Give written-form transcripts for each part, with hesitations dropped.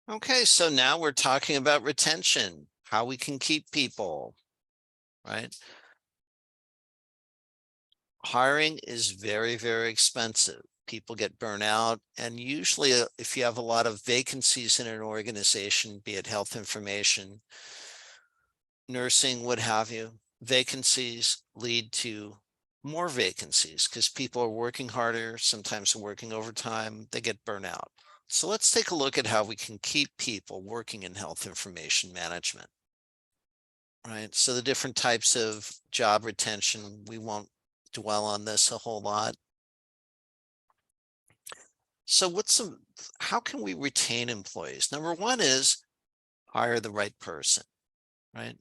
Okay, so now we're talking about retention, how we can keep people, right? Hiring is very, very expensive. People get burnt out. And usually, if you have a lot of vacancies in an organization, be it health information, nursing, what have you, vacancies lead to more vacancies because people are working harder, sometimes working overtime, they get burnt out. So let's take a look at how we can keep people working in health information management. Right. So the different types of job retention, we won't dwell on this a whole lot. So how can we retain employees? Number one is hire the right person, right?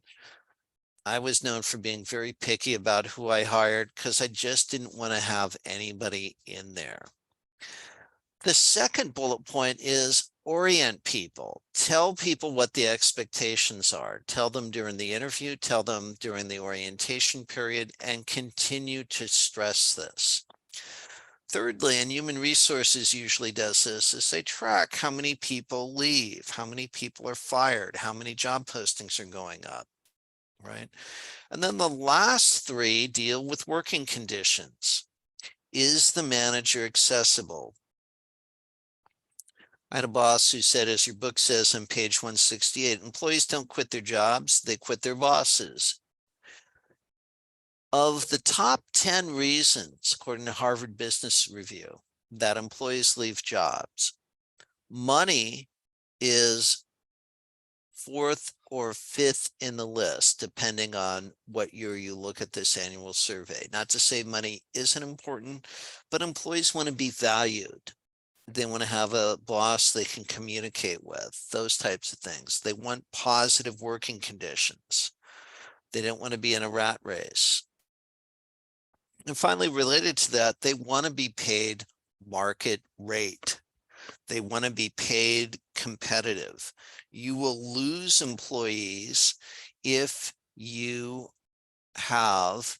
I was known for being very picky about who I hired because I just didn't want to have anybody in there. The second bullet point is orient people. Tell people what the expectations are. Tell them during the interview, tell them during the orientation period, and continue to stress this. Thirdly, and human resources usually does this, is they track how many people leave, how many people are fired, how many job postings are going up, right? And then the last three deal with working conditions. Is the manager accessible? I had a boss who said, as your book says on page 168, employees don't quit their jobs, they quit their bosses. Of the top 10 reasons, according to Harvard Business Review, that employees leave jobs, money is fourth or fifth in the list, depending on what year you look at this annual survey. Not to say money isn't important, but employees want to be valued. They want to have a boss they can communicate with, those types of things. They want positive working conditions. They don't want to be in a rat race. And finally, related to that, they want to be paid market rate. They want to be paid competitive. You will lose employees if you have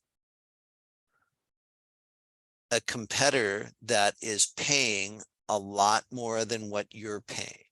a competitor that is paying a lot more than what you're paying.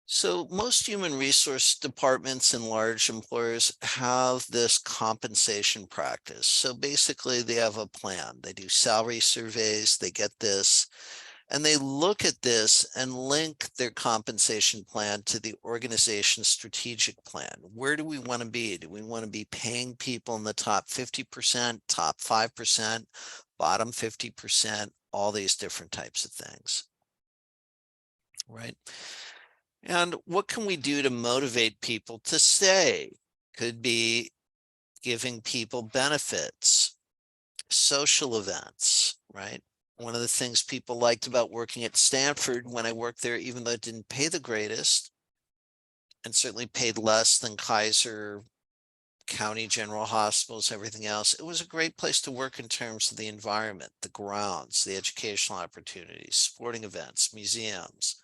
So most human resource departments and large employers have this compensation practice. So basically they have a plan. They do salary surveys, they get this, and they look at this and link their compensation plan to the organization's strategic plan. Where do we want to be? Do we want to be paying people in the top 50%, top 5%, bottom 50%, all these different types of things, right? And what can we do to motivate people to stay? Could be giving people benefits, social events, right? One of the things people liked about working at Stanford when I worked there, even though it didn't pay the greatest and certainly paid less than Kaiser, county general hospitals, everything else, it was a great place to work in terms of the environment, the grounds, the educational opportunities, sporting events, museums,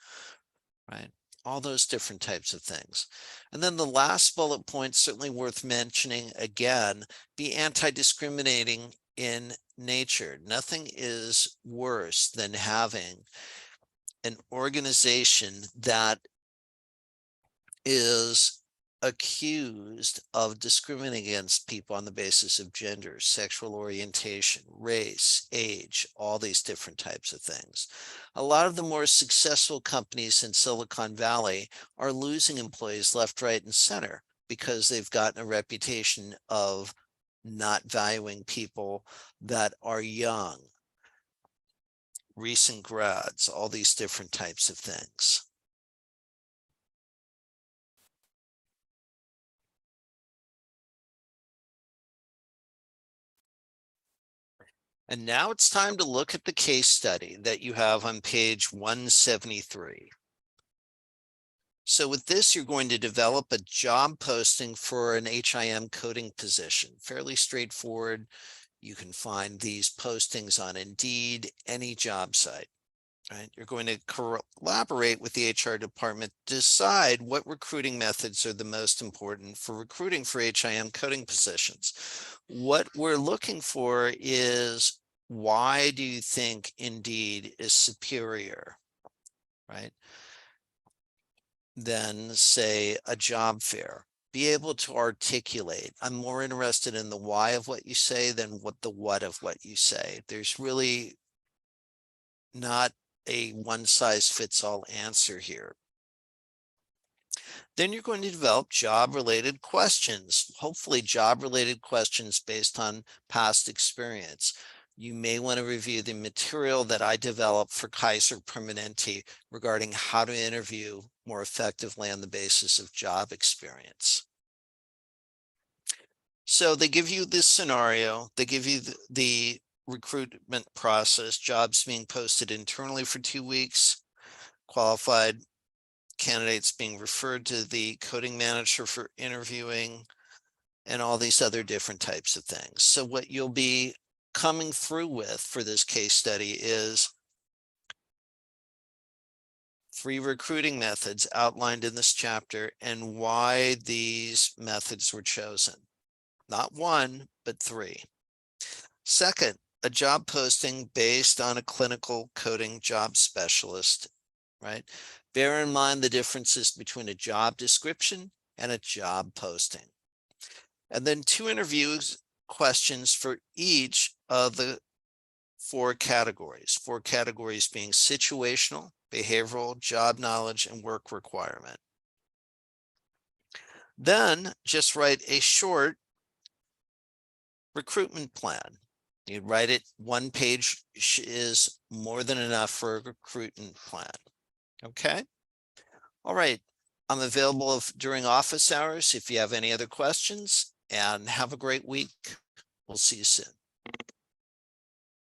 right? All those different types of things. And then the last bullet point, certainly worth mentioning again, be anti-discriminating in nature. Nothing is worse than having an organization that is accused of discriminating against people on the basis of gender, sexual orientation, race, age, all these different types of things. A lot of the more successful companies in Silicon Valley are losing employees left, right, and center because they've gotten a reputation of not valuing people that are young, recent grads, all these different types of things. And now it's time to look at the case study that you have on page 173. So with this, you're going to develop a job posting for an HIM coding position. Fairly straightforward. You can find these postings on Indeed, any job site. right? You're going to collaborate with the HR department, decide what recruiting methods are the most important for recruiting for HIM coding positions. What we're looking for is, why do you think Indeed is superior, right, than say a job fair? Be able to articulate. I'm more interested in the why of what you say than the what of what you say. There's really not a one size fits all answer here. Then you're going to develop job related questions, hopefully job related questions based on past experience. You may want to review the material that I developed for Kaiser Permanente regarding how to interview more effectively on the basis of job experience. So they give you this scenario, they give you the recruitment process, jobs being posted internally for 2 weeks, qualified candidates being referred to the coding manager for interviewing, and all these other different types of things. So what you'll be coming through with for this case study is 3 recruiting methods outlined in this chapter and why these methods were chosen. Not 1, but 3. Second, a job posting based on a clinical coding job specialist, right? Bear in mind the differences between a job description and a job posting. And then 2 interviews questions for each of the 4 categories being situational, behavioral, job knowledge, and work requirement. Then just write a short recruitment plan. You write it, 1 page is more than enough for a recruitment plan. Okay. All right. I'm available during office hours if you have any other questions, and have a great week. We'll see you soon.